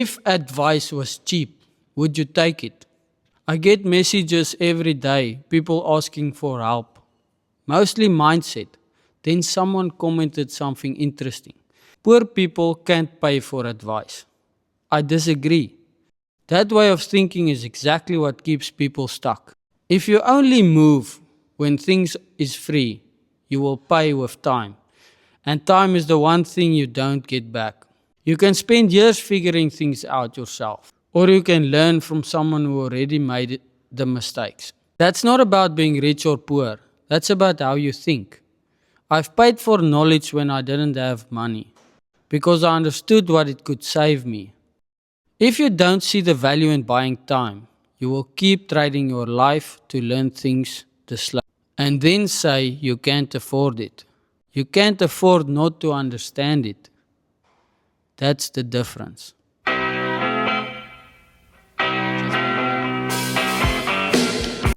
If advice was cheap, would you take it? I get messages every day, people asking for help. Mostly mindset. Then someone commented something interesting. Poor people can't pay for advice. I disagree. That way of thinking is exactly what keeps people stuck. If you only move when things is free, you will pay with time. And time is the one thing you don't get back. You can spend years figuring things out yourself, or you can learn from someone who already made the mistakes. That's not about being rich or poor, that's about how you think. I've paid for knowledge when I didn't have money because I understood what it could save me. If you don't see the value in buying time, you will keep trading your life to learn things the slow and then say you can't afford it. You can't afford not to understand it. That's the difference.